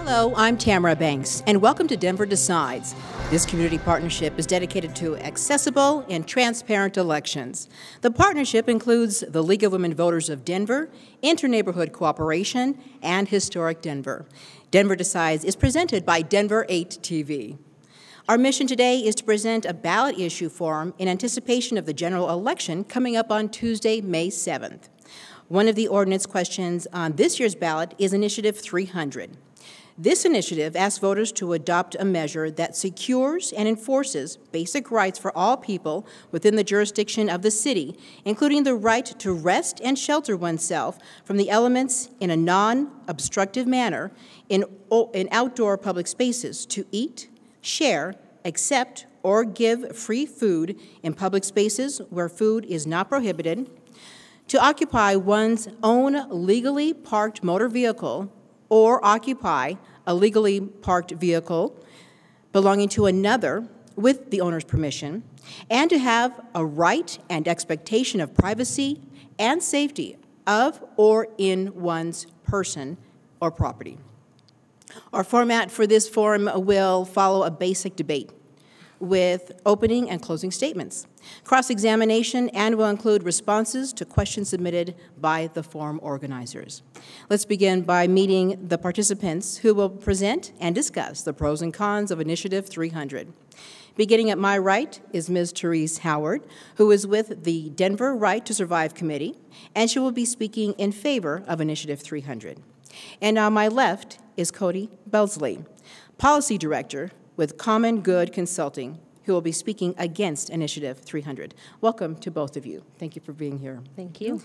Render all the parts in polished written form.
Hello, I'm Tamara Banks, and welcome to Denver Decides. This community partnership is dedicated to accessible and transparent elections. The partnership includes the League of Women Voters of Denver, Interneighborhood Cooperation, and Historic Denver. Denver Decides is presented by Denver 8 TV. Our mission today is to present a ballot issue form in anticipation of the general election coming up on Tuesday, May 7th. One of the ordinance questions on this year's ballot is Initiative 300. This initiative asks voters to adopt a measure that secures and enforces basic rights for all people within the jurisdiction of the city, including the right to rest and shelter oneself from the elements in a non-obstructive manner in outdoor public spaces, to eat, share, accept, or give free food in public spaces where food is not prohibited, to occupy one's own legally parked motor vehicle or occupy a legally parked vehicle belonging to another with the owner's permission, and to have a right and expectation of privacy and safety of or in one's person or property. Our format for this forum will follow a basic debate with opening and closing statements, cross-examination, and will include responses to questions submitted by the forum organizers. Let's begin by meeting the participants who will present and discuss the pros and cons of Initiative 300. Beginning at my right is Ms. Therese Howard, who is with the Denver Right to Survive Committee, and she will be speaking in favor of Initiative 300. And on my left is Cody Belsley, Policy Director with Common Good Consulting, who will be speaking against Initiative 300. Welcome to both of you. Thank you for being here. Thank you.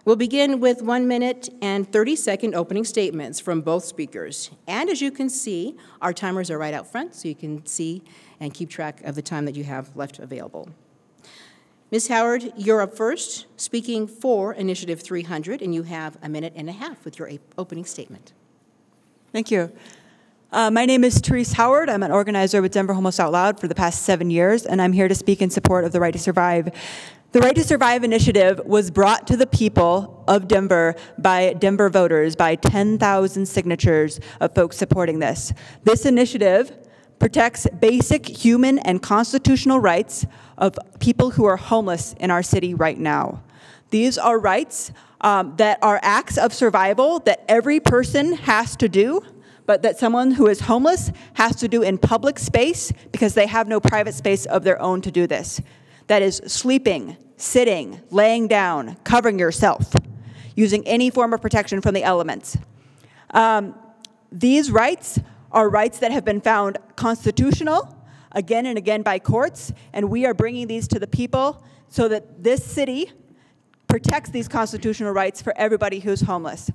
We'll begin with 1 minute and 30-second opening statements from both speakers. And as you can see, our timers are right out front, so you can see and keep track of the time that you have left available. Ms. Howard, you're up first, speaking for Initiative 300, and you have 1.5 minutes with your opening statement. Thank you. My name is Therese Howard. I'm an organizer with Denver Homeless Out Loud for the past 7 years, and I'm here to speak in support of the Right to Survive. The Right to Survive initiative was brought to the people of Denver by Denver voters, by 10,000 signatures of folks supporting this. This initiative protects basic human and constitutional rights of people who are homeless in our city right now. These are rights that are acts of survival that every person has to do, but that someone who is homeless has to do in public space because they have no private space of their own to do this. That is sleeping, sitting, laying down, covering yourself, using any form of protection from the elements. These rights are rights that have been found constitutional again and again by courts, and we are bringing these to the people so that this city protects these constitutional rights for everybody who's homeless.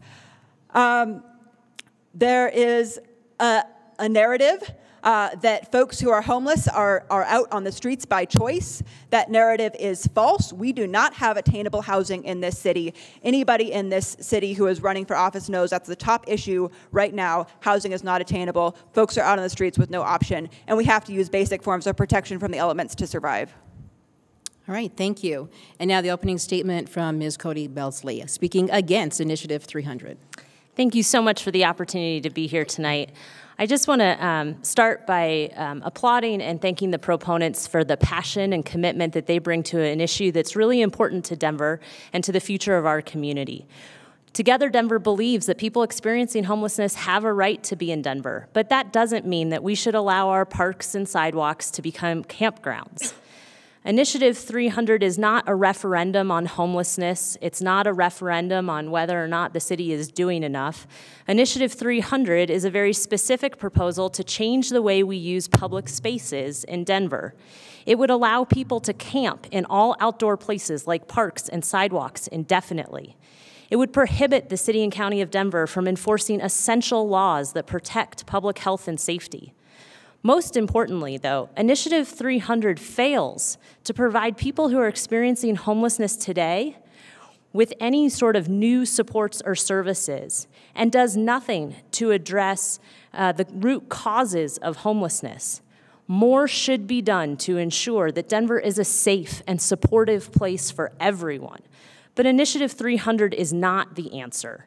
There is a narrative that folks who are homeless are out on the streets by choice. That narrative is false. We do not have attainable housing in this city. Anybody in this city who is running for office knows that's the top issue right now. Housing is not attainable. Folks are out on the streets with no option, and we have to use basic forms of protection from the elements to survive. All right, thank you. And now the opening statement from Ms. Cody Belsley, speaking against Initiative 300. Thank you so much for the opportunity to be here tonight. I just want to start by applauding and thanking the proponents for the passion and commitment that they bring to an issue that's really important to Denver and to the future of our community. Together, Denver believes that people experiencing homelessness have a right to be in Denver, but that doesn't mean that we should allow our parks and sidewalks to become campgrounds. Initiative 300 is not a referendum on homelessness. It's not a referendum on whether or not the city is doing enough. Initiative 300 is a very specific proposal to change the way we use public spaces in Denver. It would allow people to camp in all outdoor places like parks and sidewalks indefinitely. It would prohibit the city and county of Denver from enforcing essential laws that protect public health and safety. Most importantly, though, Initiative 300 fails to provide people who are experiencing homelessness today with any sort of new supports or services, and does nothing to address the root causes of homelessness. More should be done to ensure that Denver is a safe and supportive place for everyone. But Initiative 300 is not the answer.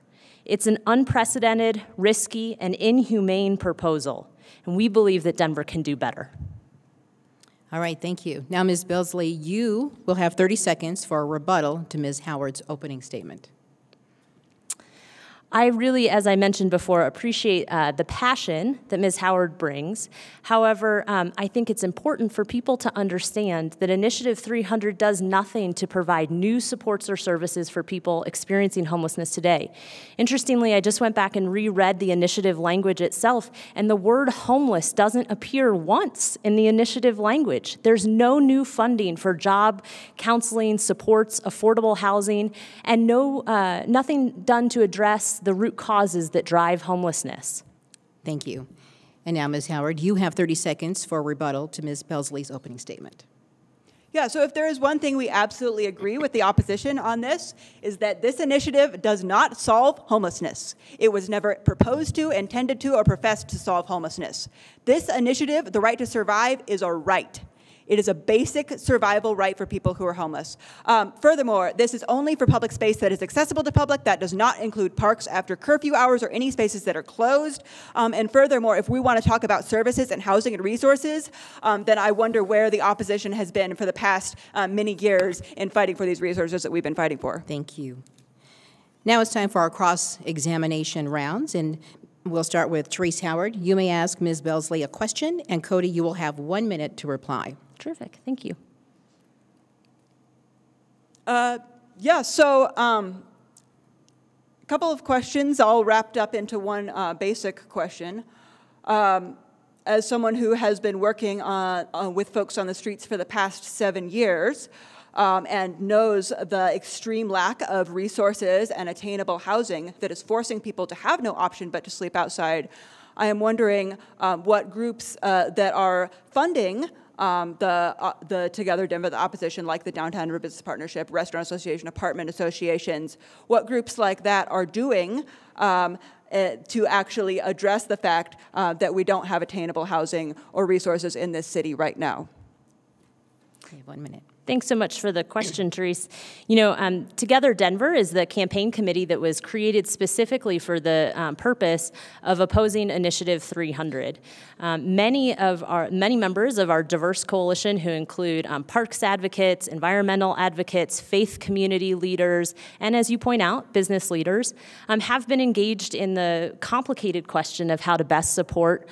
It's an unprecedented, risky, and inhumane proposal, and we believe that Denver can do better. All right, thank you. Now, Ms. Belsley, you will have 30 seconds for a rebuttal to Ms. Howard's opening statement. I really, as I mentioned before, appreciate the passion that Ms. Howard brings. However, I think it's important for people to understand that Initiative 300 does nothing to provide new supports or services for people experiencing homelessness today. Interestingly, I just went back and reread the initiative language itself, and the word homeless doesn't appear once in the initiative language. There's no new funding for job, counseling, supports, affordable housing, and nothing done to address the root causes that drive homelessness. Thank you. And now, Ms. Howard, you have 30 seconds for a rebuttal to Ms. Belsley's opening statement. Yeah, so if there is one thing we absolutely agree with the opposition on this, is that this initiative does not solve homelessness. It was never proposed to, intended to, or professed to solve homelessness. This initiative, the right to survive, is a right. It is a basic survival right for people who are homeless. Furthermore, this is only for public space that is accessible to public. That does not include parks after curfew hours or any spaces that are closed. And furthermore, if we want to talk about services and housing and resources, then I wonder where the opposition has been for the past many years in fighting for these resources that we've been fighting for. Thank you. Now it's time for our cross-examination rounds, and we'll start with Therese Howard. You may ask Ms. Belsley a question, and Cody, you will have 1 minute to reply. Terrific, thank you. A couple of questions all wrapped up into one basic question. As someone who has been working with folks on the streets for the past 7 years and knows the extreme lack of resources and attainable housing that is forcing people to have no option but to sleep outside, I am wondering what groups that are funding the Together Denver, the opposition, like the Downtown Denver Business Partnership, Restaurant Association, apartment associations, what groups like that are doing to actually address the fact that we don't have attainable housing or resources in this city right now. Okay, 1 minute. Thanks so much for the question, Therese. You know, Together Denver is the campaign committee that was created specifically for the purpose of opposing Initiative 300. Many members of our diverse coalition, who include parks advocates, environmental advocates, faith community leaders, and as you point out, business leaders, have been engaged in the complicated question of how to best support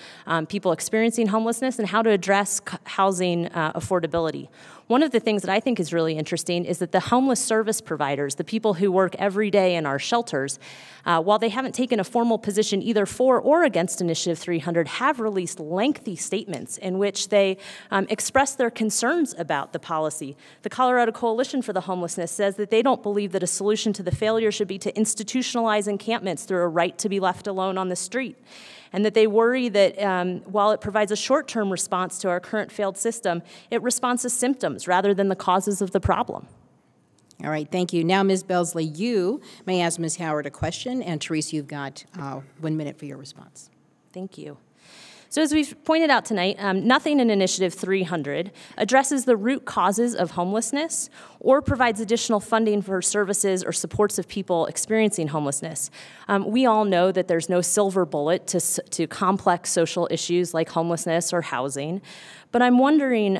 people experiencing homelessness and how to address housing affordability. One of the things that I think is really interesting is that the homeless service providers, the people who work every day in our shelters, while they haven't taken a formal position either for or against Initiative 300, have released lengthy statements in which they express their concerns about the policy. The Colorado Coalition for the Homelessness says that they don't believe that a solution to the failure should be to institutionalize encampments through a right to be left alone on the street, and that they worry that while it provides a short-term response to our current failed system, it responds to symptoms rather than the causes of the problem. All right, thank you. Now, Ms. Belsley, you may ask Ms. Howard a question, and Therese, you've got 1 minute for your response. Thank you. So as we've pointed out tonight, nothing in Initiative 300 addresses the root causes of homelessness or provides additional funding for services or supports of people experiencing homelessness. We all know that there's no silver bullet to complex social issues like homelessness or housing, but I'm wondering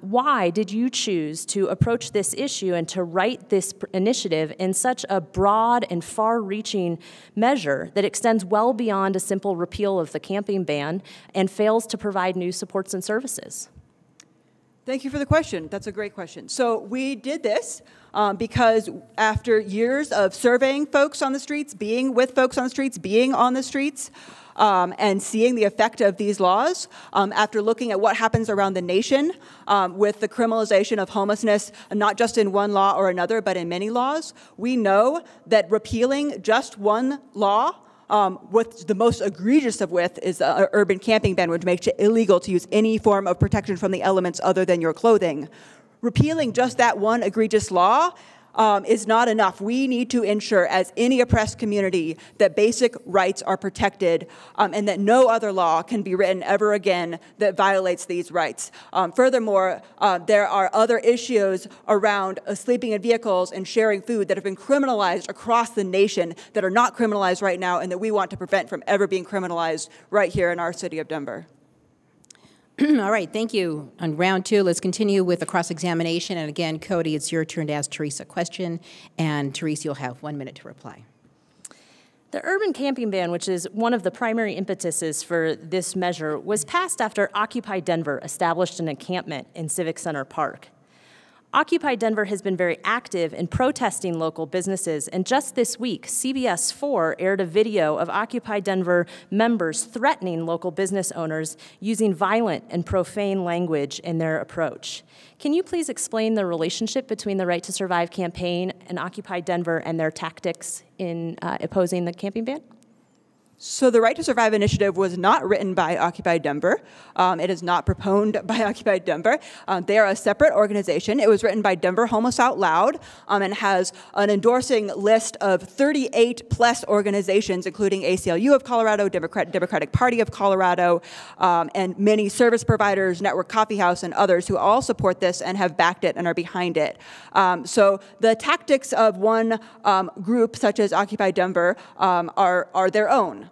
why did you choose to approach this issue and to write this initiative in such a broad and far-reaching measure that extends well beyond a simple repeal of the camping ban and fails to provide new supports and services? Thank you for the question. That's a great question. So we did this because after years of surveying folks on the streets, being with folks on the streets, being on the streets, and seeing the effect of these laws, after looking at what happens around the nation with the criminalization of homelessness, not just in one law or another, but in many laws, we know that repealing just one law, what the most egregious of which is the urban camping ban, which makes it illegal to use any form of protection from the elements other than your clothing. Repealing just that one egregious law is not enough. We need to ensure, as any oppressed community, that basic rights are protected and that no other law can be written ever again that violates these rights. Furthermore, there are other issues around sleeping in vehicles and sharing food that have been criminalized across the nation that are not criminalized right now and that we want to prevent from ever being criminalized right here in our city of Denver. All right, thank you. On round two, let's continue with the cross-examination. And again, Cody, it's your turn to ask Teresa a question. And Teresa, you'll have 1 minute to reply. The urban camping ban, which is one of the primary impetuses for this measure, was passed after Occupy Denver established an encampment in Civic Center Park. Occupy Denver has been very active in protesting local businesses, and just this week, CBS 4 aired a video of Occupy Denver members threatening local business owners using violent and profane language in their approach. Can you please explain the relationship between the Right to Survive campaign and Occupy Denver and their tactics in opposing the camping ban? So the Right to Survive initiative was not written by Occupy Denver. It is not proponed by Occupy Denver. They are a separate organization. It was written by Denver Homeless Out Loud and has an endorsing list of 38 plus organizations, including ACLU of Colorado, Democratic Party of Colorado, and many service providers, Network Coffee House, and others who all support this and have backed it and are behind it. So the tactics of one group, such as Occupy Denver, are their own.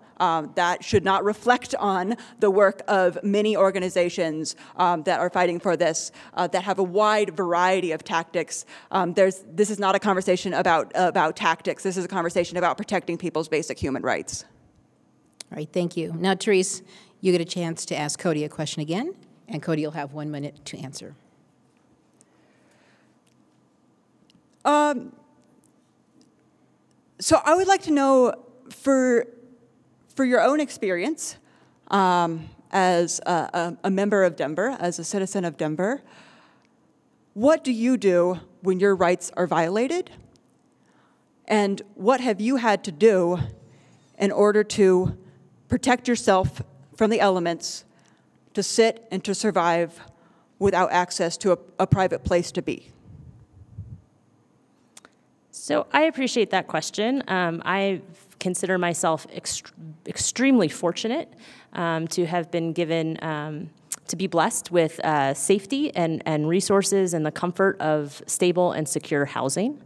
That should not reflect on the work of many organizations that are fighting for this, that have a wide variety of tactics. This is not a conversation about tactics. This is a conversation about protecting people's basic human rights. All right, thank you. Now, Therese, you get a chance to ask Cody a question again, and Cody, you'll have 1 minute to answer. So I would like to know, for your own experience as a member of Denver, as a citizen of Denver, what do you do when your rights are violated? And what have you had to do in order to protect yourself from the elements, to sit and to survive without access to a private place to be? So I appreciate that question. I consider myself extremely fortunate to have been given, to be blessed with safety and resources and the comfort of stable and secure housing.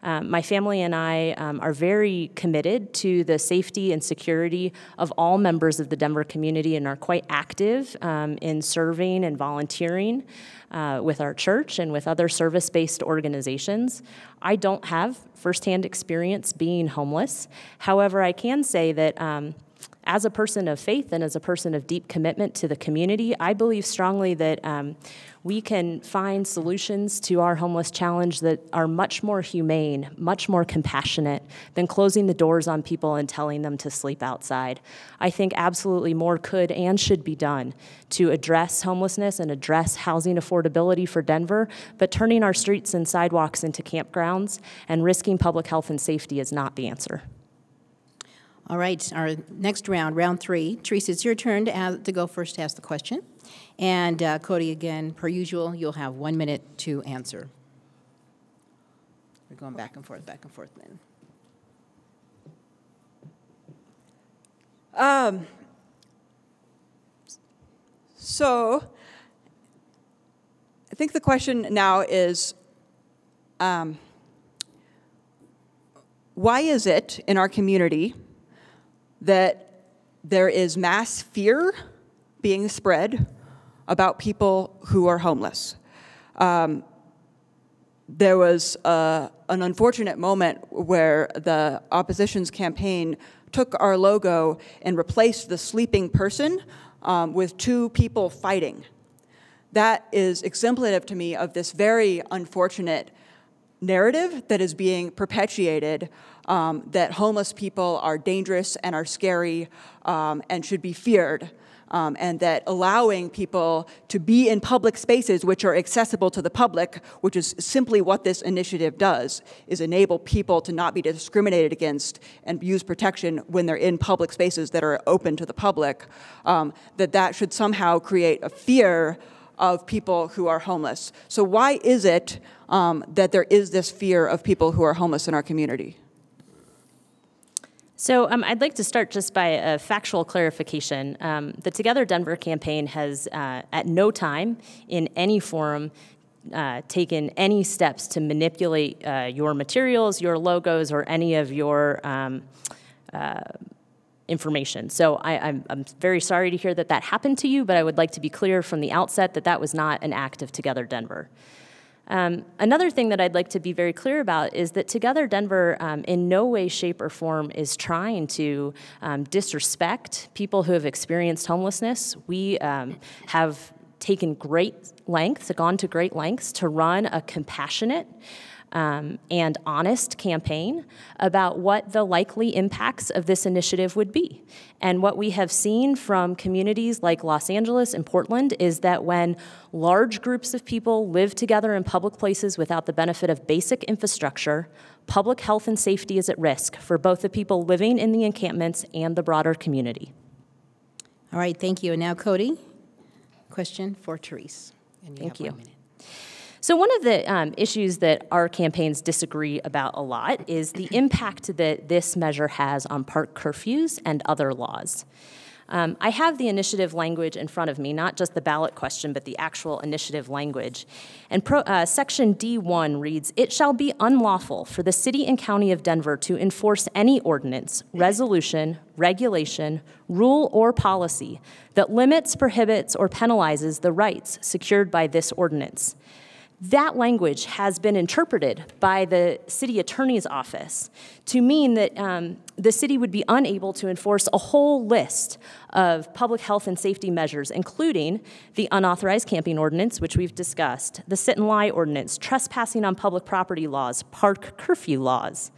My family and I are very committed to the safety and security of all members of the Denver community and are quite active in serving and volunteering with our church and with other service-based organizations. I don't have firsthand experience being homeless. However, I can say that as a person of faith and as a person of deep commitment to the community, I believe strongly that we can find solutions to our homeless challenge that are much more humane, much more compassionate than closing the doors on people and telling them to sleep outside. I think absolutely more could and should be done to address homelessness and address housing affordability for Denver, but turning our streets and sidewalks into campgrounds and risking public health and safety is not the answer. All right, our next round, round three. Teresa, it's your turn to go first to ask the question. And Cody, again, per usual, you'll have 1 minute to answer. We're going back and forth then. So I think the question now is, why is it in our community that there is mass fear being spread about people who are homeless? There was an unfortunate moment where the opposition's campaign took our logo and replaced the sleeping person with two people fighting. That is exemplative to me of this very unfortunate narrative that is being perpetuated, that homeless people are dangerous and are scary and should be feared, and that allowing people to be in public spaces which are accessible to the public, which is simply what this initiative does, is enable people to not be discriminated against and use protection when they're in public spaces that are open to the public, that should somehow create a fear of people who are homeless. So why is it that there is this fear of people who are homeless in our community? So I'd like to start just by a factual clarification. The Together Denver campaign has at no time in any forum taken any steps to manipulate your materials, your logos, or any of your information. So I'm very sorry to hear that that happened to you, but I would like to be clear from the outset that that was not an act of Together Denver. Another thing that I'd like to be very clear about is that Together Denver in no way, shape, or form is trying to disrespect people who have experienced homelessness. We have taken gone to great lengths to run a compassionate and honest campaign about what the likely impacts of this initiative would be. And what we have seen from communities like Los Angeles and Portland is that when large groups of people live together in public places without the benefit of basic infrastructure, public health and safety is at risk for both the people living in the encampments and the broader community. All right, thank you. And now, Cody, question for Therese. And Thank you. 1 minute. So one of the issues that our campaigns disagree about a lot is the impact that this measure has on park curfews and other laws. I have the initiative language in front of me, not just the ballot question, but the actual initiative language. And Section D1 reads, "It shall be unlawful for the City and County of Denver to enforce any ordinance, resolution, regulation, rule, or policy that limits, prohibits, or penalizes the rights secured by this ordinance." That language has been interpreted by the city attorney's office to mean that the city would be unable to enforce a whole list of public health and safety measures, including the unauthorized camping ordinance, which we've discussed, the sit and lie ordinance, trespassing on public property laws, park curfew laws,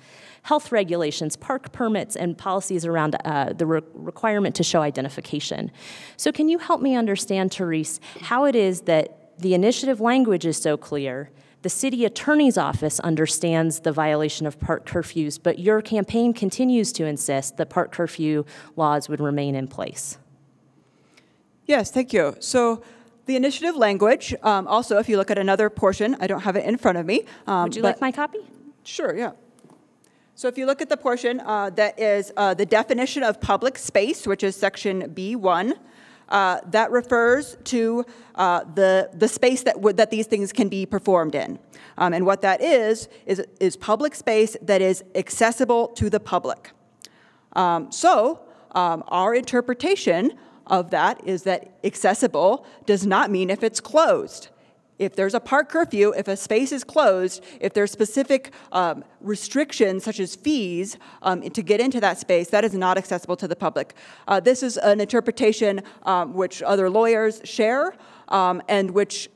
health regulations, park permits, and policies around the requirement to show identification. So can you help me understand, Therese, how it is that the initiative language is so clear, the city attorney's office understands the violation of park curfews, but your campaign continues to insist that park curfew laws would remain in place? Yes, thank you. So the initiative language, also if you look at another portion, I don't have it in front of me. Would you like my copy? Sure, yeah. So if you look at the portion that is the definition of public space, which is section B1, that refers to the space that these things can be performed in. And what that is public space that is accessible to the public. Our interpretation of that is that accessible does not mean if it's closed. If there's a park curfew, if a space is closed, if there's specific restrictions such as fees to get into that space, that is not accessible to the public. This is an interpretation which other lawyers share and which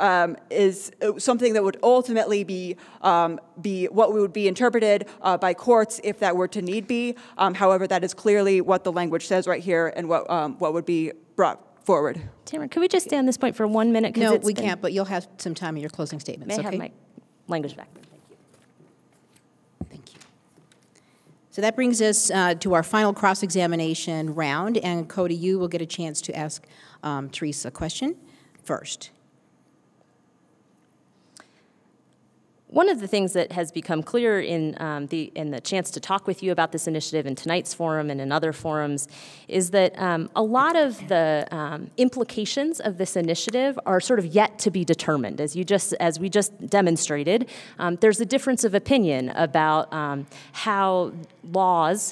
is something that would ultimately be what would be interpreted by courts if that were to need be. However, that is clearly what the language says right here and what would be brought forward. Tamara, could we just stay on this point for 1 minute? No, we can't, but you'll have some time in your closing statements, May I okay? have my language back? Thank you. Thank you. So that brings us to our final cross-examination round, and Cody, you will get a chance to ask Therese a question first. One of the things that has become clear in the chance to talk with you about this initiative in tonight's forum and in other forums is that a lot of the implications of this initiative are sort of yet to be determined. As we just demonstrated, there's a difference of opinion about how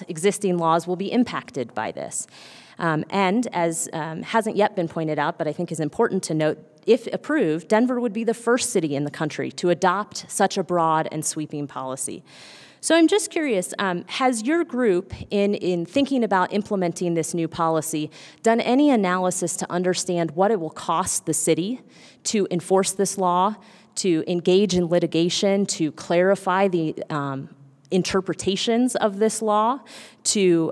existing laws will be impacted by this. And as hasn't yet been pointed out, but I think is important to note, if approved, Denver would be the first city in the country to adopt such a broad and sweeping policy. So I'm just curious, has your group, in thinking about implementing this new policy, done any analysis to understand what it will cost the city to enforce this law, to engage in litigation, to clarify the interpretations of this law, to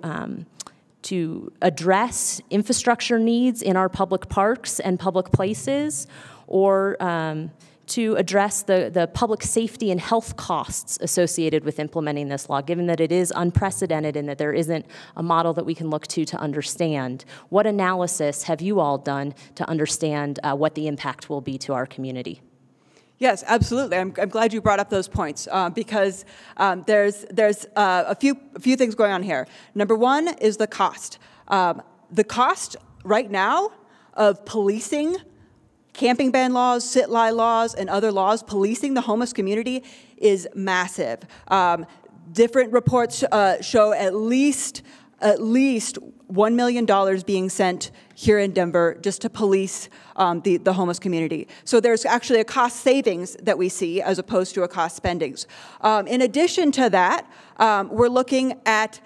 address infrastructure needs in our public parks and public places, or to address the public safety and health costs associated with implementing this law, given that it is unprecedented and that there isn't a model that we can look to understand? What analysis have you all done to understand what the impact will be to our community? Yes, absolutely. I'm glad you brought up those points because there's a few things going on here. Number one is the cost. The cost right now of policing camping ban laws, sit-lie laws, and other laws, policing the homeless community is massive. Different reports show at least $1 million being sent here in Denver just to police the homeless community. So there's actually a cost savings that we see as opposed to a cost spendings. In addition to that, we're looking at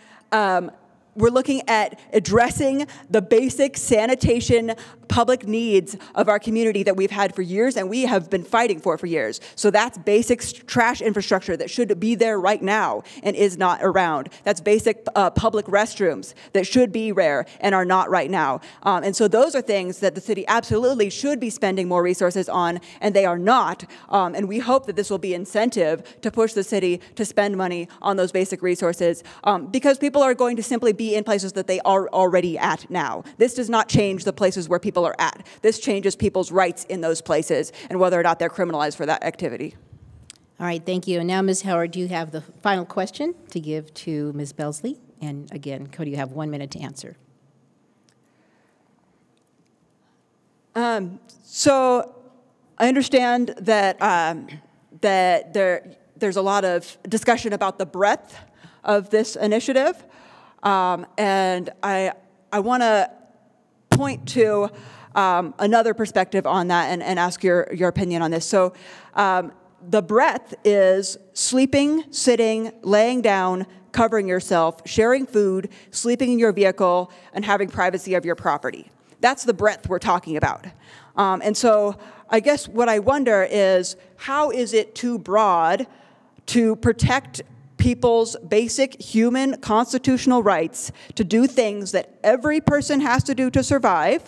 addressing the basic sanitation public needs of our community that we've had for years and we have been fighting for years. So that's basic trash infrastructure that should be there right now and is not around. That's basic public restrooms that should be rare and are not right now. And so those are things that the city absolutely should be spending more resources on, and they are not. And we hope that this will be incentive to push the city to spend money on those basic resources because people are going to simply be in places that they are already at now. This does not change the places where people are at. This changes people's rights in those places and whether or not they're criminalized for that activity. All right, thank you. And now, Ms. Howard, you have the final question to give to Ms. Belsley. And again, Cody, you have 1 minute to answer. So I understand that, that there's a lot of discussion about the breadth of this initiative. And I want to point to another perspective on that and ask your opinion on this. So the breadth is sleeping, sitting, laying down, covering yourself, sharing food, sleeping in your vehicle, and having privacy of your property. That's the breadth we're talking about. And so I guess what I wonder is, how is it too broad to protect people's basic human constitutional rights to do things that every person has to do to survive,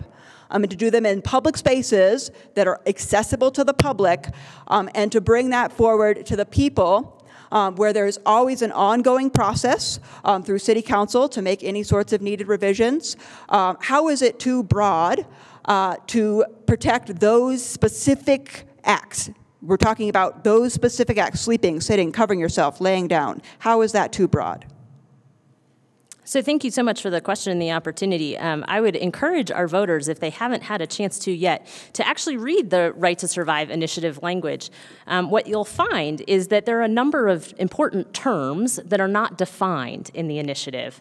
and to do them in public spaces that are accessible to the public, and to bring that forward to the people, where there's always an ongoing process through City Council to make any sorts of needed revisions? How is it too broad to protect those specific acts? We're talking about those specific acts: sleeping, sitting, covering yourself, laying down. How is that too broad? So thank you so much for the question and the opportunity. I would encourage our voters, if they haven't had a chance to yet, to actually read the Right to Survive initiative language. What you'll find is that there are a number of important terms that are not defined in the initiative.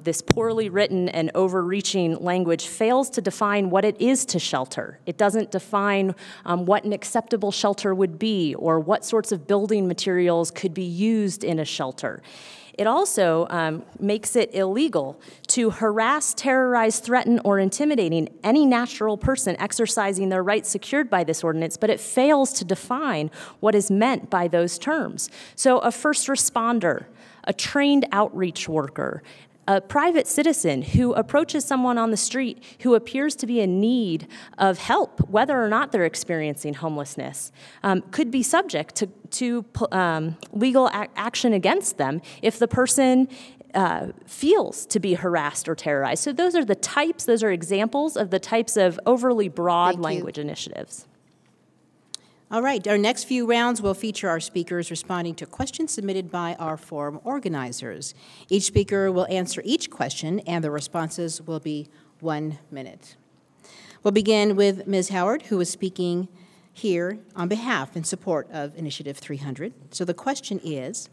This poorly written and overreaching language fails to define what it is to shelter. It doesn't define what an acceptable shelter would be or what sorts of building materials could be used in a shelter. It also makes it illegal to harass, terrorize, threaten, or intimidating any natural person exercising their rights secured by this ordinance, but it fails to define what is meant by those terms. So a first responder, a trained outreach worker, a private citizen who approaches someone on the street who appears to be in need of help, whether or not they're experiencing homelessness, could be subject to legal action against them if the person feels to be harassed or terrorized. So those are examples of the types of overly broad language initiatives. All right, our next few rounds will feature our speakers responding to questions submitted by our forum organizers. Each speaker will answer each question, and the responses will be 1 minute. We'll begin with Ms. Howard, who is speaking here on behalf and support of Initiative 300. So the question is,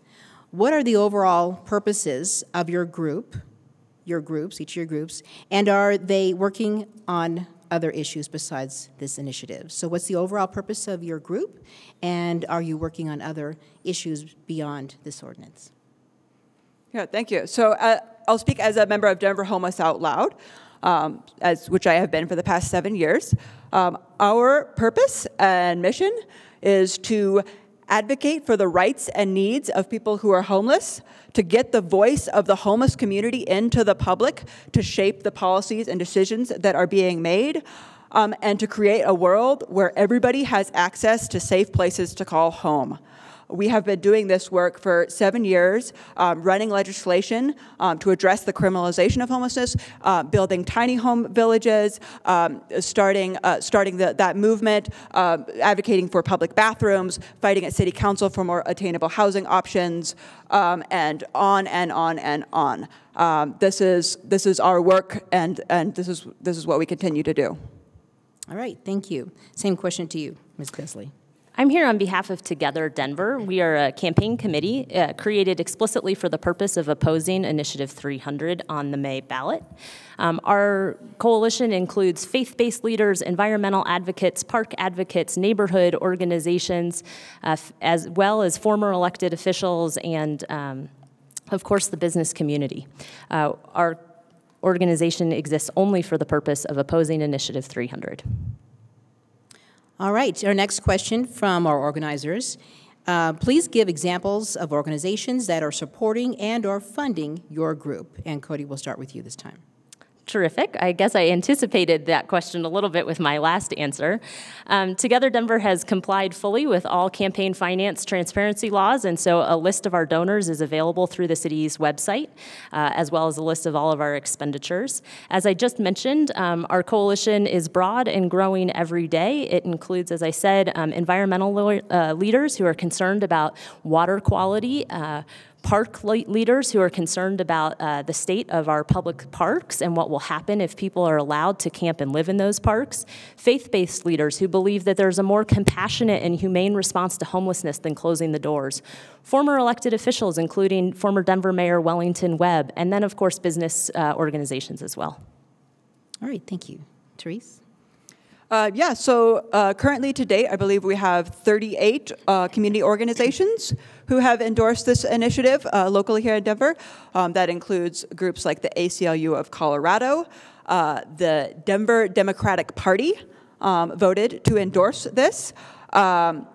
what are the overall purposes of your group, each of your groups, and are they working on other issues besides this initiative? So what's the overall purpose of your group, and are you working on other issues beyond this ordinance? Yeah, thank you. So I'll speak as a member of Denver Homeless Out Loud, which I have been for the past 7 years. Our purpose and mission is to advocate for the rights and needs of people who are homeless, to get the voice of the homeless community into the public, to shape the policies and decisions that are being made. and to create a world where everybody has access to safe places to call home. We have been doing this work for 7 years, running legislation to address the criminalization of homelessness, building tiny home villages, starting that movement, advocating for public bathrooms, fighting at City Council for more attainable housing options, and on and on and on. This is our work, and this is what we continue to do. All right, thank you. Same question to you, Ms. Bisley. I'm here on behalf of Together Denver. We are a campaign committee created explicitly for the purpose of opposing Initiative 300 on the May ballot. Our coalition includes faith-based leaders, environmental advocates, park advocates, neighborhood organizations, as well as former elected officials and, of course, the business community. Our organization exists only for the purpose of opposing Initiative 300. All right, our next question from our organizers. Please give examples of organizations that are supporting and or funding your group. And Cody, we'll start with you this time. Terrific. I guess I anticipated that question a little bit with my last answer. Together Denver has complied fully with all campaign finance transparency laws, and so a list of our donors is available through the city's website, as well as a list of all of our expenditures. As I just mentioned, our coalition is broad and growing every day. It includes, as I said, environmental leaders who are concerned about water quality, park leaders who are concerned about the state of our public parks and what will happen if people are allowed to camp and live in those parks, faith-based leaders who believe that there's a more compassionate and humane response to homelessness than closing the doors, former elected officials, including former Denver Mayor Wellington Webb, and then, of course, business organizations as well. All right, thank you. Therese? So currently to date, I believe we have 38 community organizations who have endorsed this initiative locally here in Denver. That includes groups like the ACLU of Colorado, the Denver Democratic Party voted to endorse this, the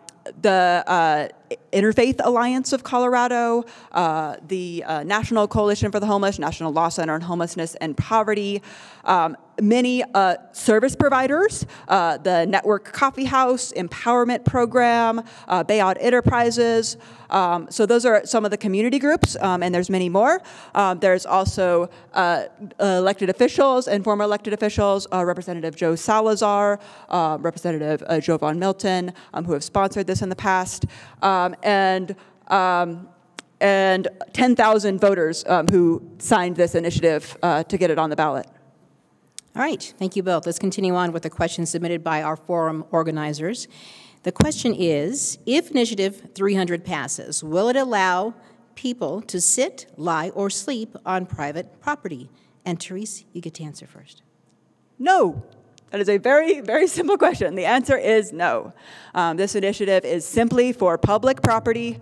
Interfaith Alliance of Colorado, the National Coalition for the Homeless, National Law Center on Homelessness and Poverty, many service providers, the Network Coffee House, Empowerment Program, Bayard Enterprises. So those are some of the community groups, and there's many more. There's also elected officials and former elected officials, Representative Joe Salazar, Representative Joe Von Milton, who have sponsored this in the past, and 10,000 voters who signed this initiative to get it on the ballot. All right, thank you both. Let's continue on with the question submitted by our forum organizers. The question is, if Initiative 300 passes, will it allow people to sit, lie, or sleep on private property? And Therese, you get to answer first. No. That is a very, very simple question. The answer is no. This initiative is simply for public property.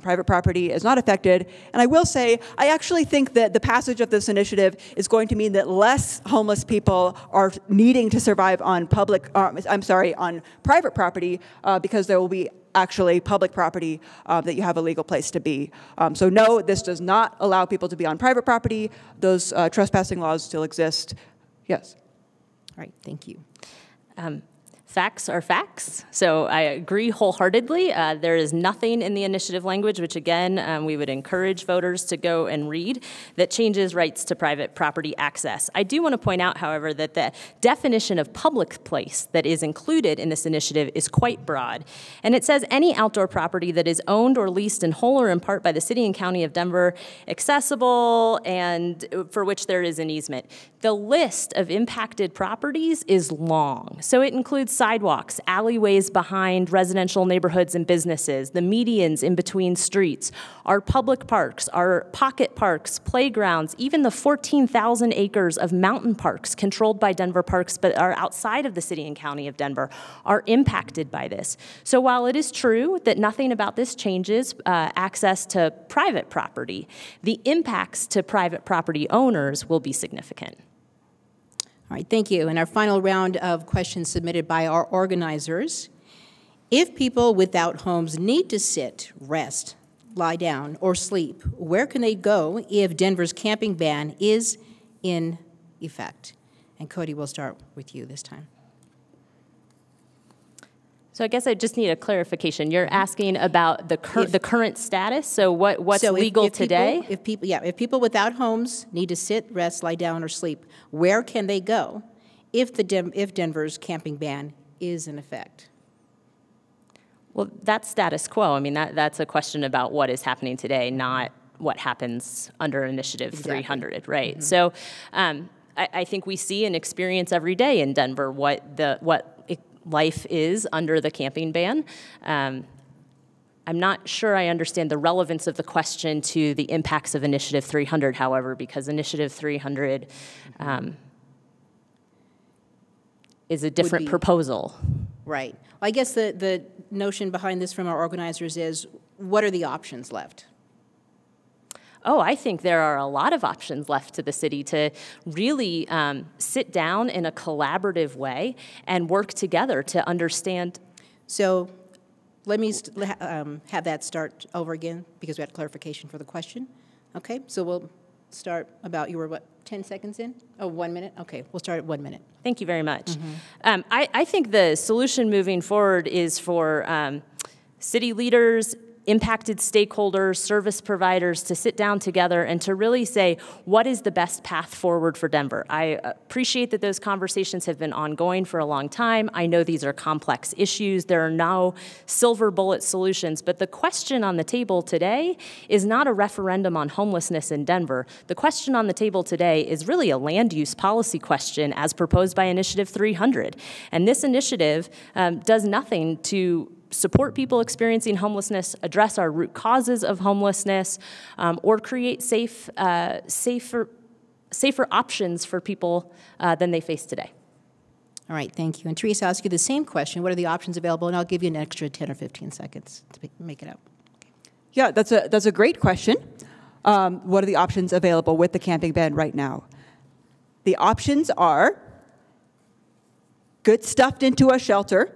Private property is not affected. And I will say, I actually think that the passage of this initiative is going to mean that less homeless people are needing to survive on on private property because there will be actually public property that you have a legal place to be. So no, this does not allow people to be on private property. Those trespassing laws still exist. Yes. All right, thank you. Facts are facts, so I agree wholeheartedly. There is nothing in the initiative language, which again, we would encourage voters to go and read, that changes rights to private property access. I do want to point out, however, that the definition of public place that is included in this initiative is quite broad. And it says any outdoor property that is owned or leased in whole or in part by the City and County of Denver, accessible, and for which there is an easement. The list of impacted properties is long, so it includes sidewalks, alleyways behind residential neighborhoods and businesses, the medians in between streets, our public parks, our pocket parks, playgrounds, even the 14,000 acres of mountain parks controlled by Denver Parks but are outside of the City and County of Denver are impacted by this. So while it is true that nothing about this changes access to private property, the impacts to private property owners will be significant. All right, thank you. And our final round of questions submitted by our organizers. If people without homes need to sit, rest, lie down, or sleep, where can they go if Denver's camping ban is in effect? And Cody, we'll start with you this time. So I guess I just need a clarification. You're asking about the current status. So what's legal today? If people without homes need to sit, rest, lie down, or sleep, where can they go if Denver's camping ban is in effect? Well, that's status quo. I mean, that's a question about what is happening today, not what happens under Initiative 300, right? Mm-hmm. So I think we see and experience every day in Denver what life is under the camping ban. I'm not sure I understand the relevance of the question to the impacts of Initiative 300, however, because Initiative 300 is a different proposal. Right. Well, I guess the notion behind this from our organizers is, what are the options left? Oh, I think there are a lot of options left to the city to really sit down in a collaborative way and work together to understand. So let me have that start over again, because we had clarification for the question. Okay, so we'll start about, you were what, 10 seconds in? Oh, 1 minute? Okay, we'll start at 1 minute. Thank you very much. Mm-hmm. I think the solution moving forward is for city leaders, impacted stakeholders, service providers to sit down together and to really say, what is the best path forward for Denver? I appreciate that those conversations have been ongoing for a long time. I know these are complex issues. There are no silver bullet solutions, but the question on the table today is not a referendum on homelessness in Denver. The question on the table today is really a land use policy question as proposed by Initiative 300. And this initiative does nothing to support people experiencing homelessness, address our root causes of homelessness, or create safer options for people than they face today. All right, thank you. And Teresa, I'll ask you the same question. What are the options available? And I'll give you an extra 10 or 15 seconds to make it up. Okay. Yeah, that's a great question. What are the options available with the camping ban right now? The options are get stuffed into a shelter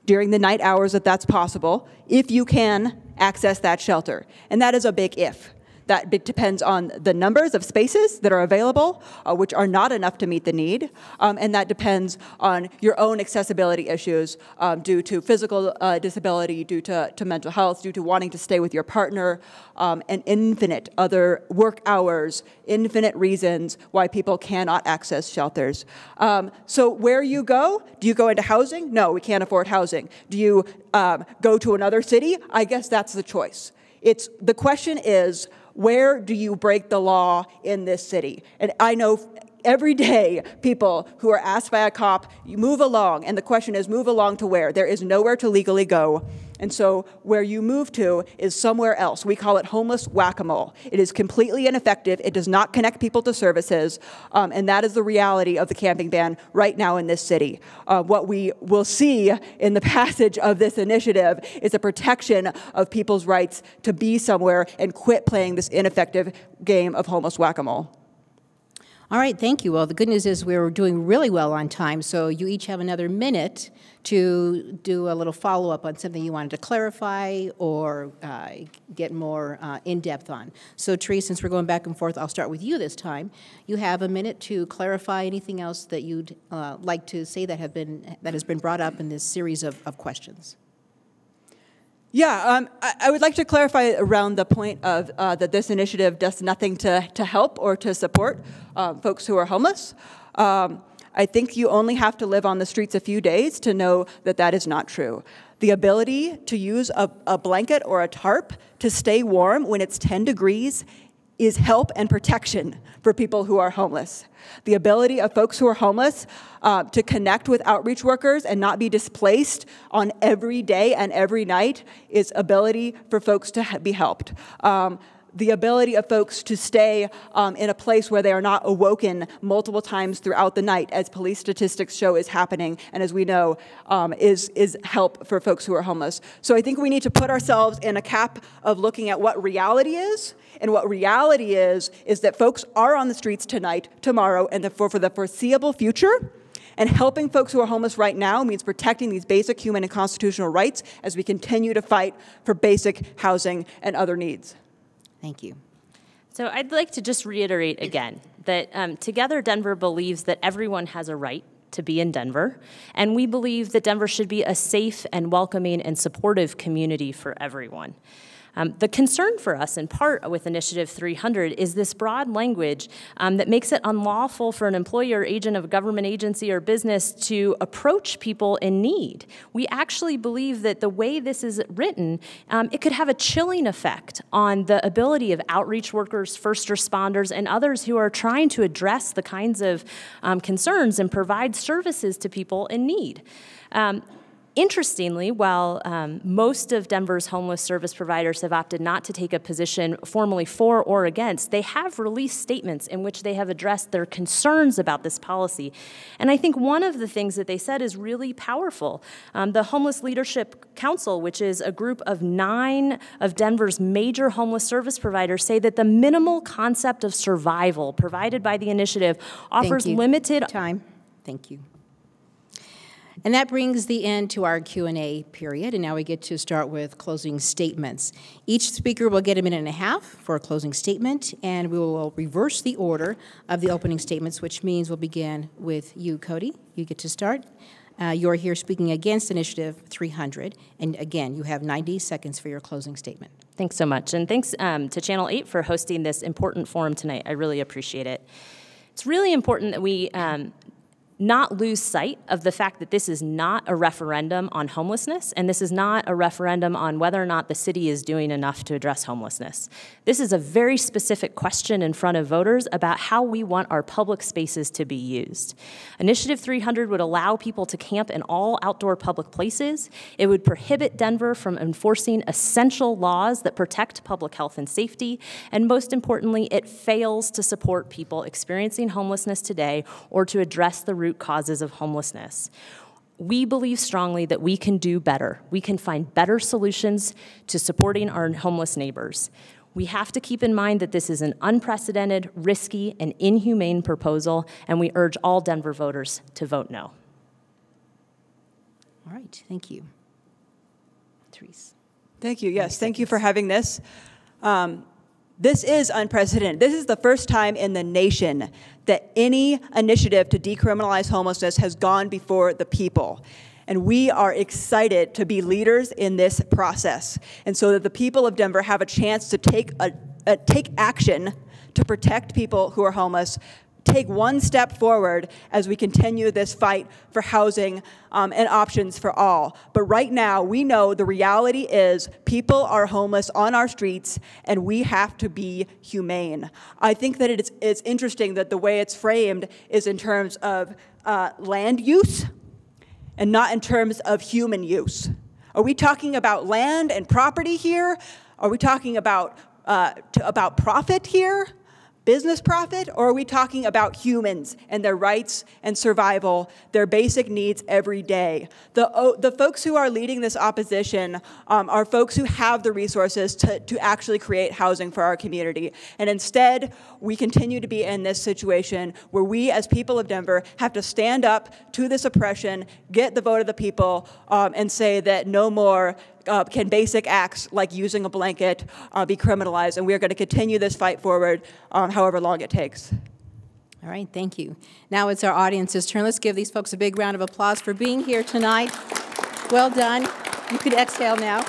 during the night hours if that's possible, if you can access that shelter. And that is a big if. That depends on the numbers of spaces that are available, which are not enough to meet the need, and that depends on your own accessibility issues due to physical disability, due to mental health, due to wanting to stay with your partner, and infinite other work hours, infinite reasons why people cannot access shelters. So where you go into housing? No, we can't afford housing. Do you go to another city? I guess that's the choice. The question is, where do you break the law in this city? And I know every day people who are asked by a cop, you move along, and the question is, move along to where? There is nowhere to legally go. And so where you move to is somewhere else. We call it homeless whack-a-mole. It is completely ineffective. It does not connect people to services, and that is the reality of the camping ban right now in this city. What we will see in the passage of this initiative is a protection of people's rights to be somewhere and quit playing this ineffective game of homeless whack-a-mole. All right, thank you. Well, the good news is we're doing really well on time, so you each have another minute to do a little follow-up on something you wanted to clarify or get more in-depth on. So, Teresa, since we're going back and forth, I'll start with you this time. You have a minute to clarify anything else that you'd like to say that has been brought up in this series of questions. Yeah, I would like to clarify around the point of that this initiative does nothing to help or to support folks who are homeless. I think you only have to live on the streets a few days to know that that is not true. The ability to use a blanket or a tarp to stay warm when it's 10 degrees is help and protection for people who are homeless. The ability of folks who are homeless to connect with outreach workers and not be displaced on every day and every night is ability for folks to be helped. The ability of folks to stay in a place where they are not awoken multiple times throughout the night, as police statistics show is happening, and as we know, is help for folks who are homeless. So I think we need to put ourselves in a cap of looking at what reality is, and what reality is that folks are on the streets tonight, tomorrow, and for the foreseeable future. And helping folks who are homeless right now means protecting these basic human and constitutional rights as we continue to fight for basic housing and other needs. Thank you. So I'd like to just reiterate again that together Denver believes that everyone has a right to be in Denver, and we believe that Denver should be a safe and welcoming and supportive community for everyone. The concern for us, in part with Initiative 300, is this broad language that makes it unlawful for an employee or agent of a government agency or business to approach people in need. We actually believe that the way this is written, it could have a chilling effect on the ability of outreach workers, first responders, and others who are trying to address the kinds of concerns and provide services to people in need. Interestingly, while most of Denver's homeless service providers have opted not to take a position formally for or against, they have released statements in which they have addressed their concerns about this policy. And I think one of the things that they said is really powerful. The Homeless Leadership Council, which is a group of 9 of Denver's major homeless service providers, say that the minimal concept of survival provided by the initiative offers limited time. Thank you. And that brings the end to our Q&A period, and now we get to start with closing statements. Each speaker will get 1.5 minutes for a closing statement, and we will reverse the order of the opening statements, which means we'll begin with you, Cody. You get to start. You're here speaking against Initiative 300, and again, you have 90 seconds for your closing statement. Thanks so much, and thanks to Channel 8 for hosting this important forum tonight. I really appreciate it. It's really important that we not lose sight of the fact that this is not a referendum on homelessness, and this is not a referendum on whether or not the city is doing enough to address homelessness. This is a very specific question in front of voters about how we want our public spaces to be used. Initiative 300 would allow people to camp in all outdoor public places. It would prohibit Denver from enforcing essential laws that protect public health and safety, and most importantly, it fails to support people experiencing homelessness today or to address the root causes of homelessness. We believe strongly that we can do better. We can find better solutions to supporting our homeless neighbors. We have to keep in mind that this is an unprecedented, risky, and inhumane proposal, and we urge all Denver voters to vote no. All right, thank you. Therese. Thank you, yes, thank you for having this. This is unprecedented. This is the first time in the nation that any initiative to decriminalize homelessness has gone before the people. And we are excited to be leaders in this process, and so that the people of Denver have a chance to take action to protect people who are homeless, take one step forward as we continue this fight for housing and options for all. But right now, we know the reality is people are homeless on our streets, and we have to be humane. I think that it's interesting that the way it's framed is in terms of land use and not in terms of human use. Are we talking about land and property here? Are we talking about profit here? Business profit, or are we talking about humans and their rights and survival, their basic needs every day? The folks who are leading this opposition are folks who have the resources to actually create housing for our community. And instead, we continue to be in this situation where we, as people of Denver, have to stand up to this oppression, get the vote of the people, and say that no more can basic acts like using a blanket be criminalized, and we are going to continue this fight forward however long it takes. All right, thank you. Now it's our audience's turn. Let's give these folks a big round of applause for being here tonight. Well done. You can exhale now.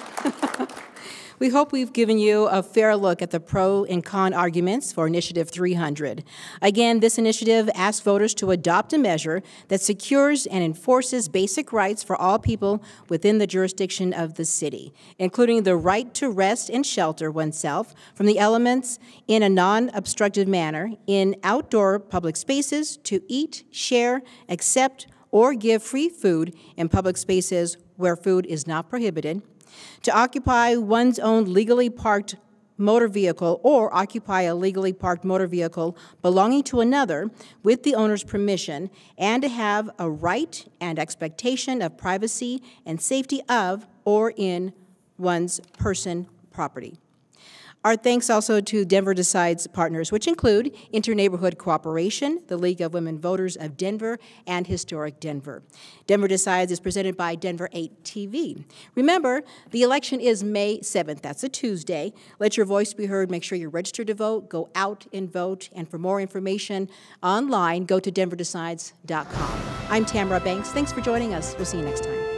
We hope we've given you a fair look at the pro and con arguments for Initiative 300. Again, this initiative asks voters to adopt a measure that secures and enforces basic rights for all people within the jurisdiction of the city, including the right to rest and shelter oneself from the elements in a non-obstructive manner in outdoor public spaces, to eat, share, accept, or give free food in public spaces where food is not prohibited, to occupy one's own legally parked motor vehicle or occupy a legally parked motor vehicle belonging to another with the owner's permission, and to have a right and expectation of privacy and safety of or in one's person property. Our thanks also to Denver Decides partners, which include Interneighborhood Cooperation, the League of Women Voters of Denver, and Historic Denver. Denver Decides is presented by Denver 8 TV. Remember, the election is May 7th. That's a Tuesday. Let your voice be heard. Make sure you're registered to vote. Go out and vote. And for more information online, go to denverdecides.com. I'm Tamara Banks. Thanks for joining us. We'll see you next time.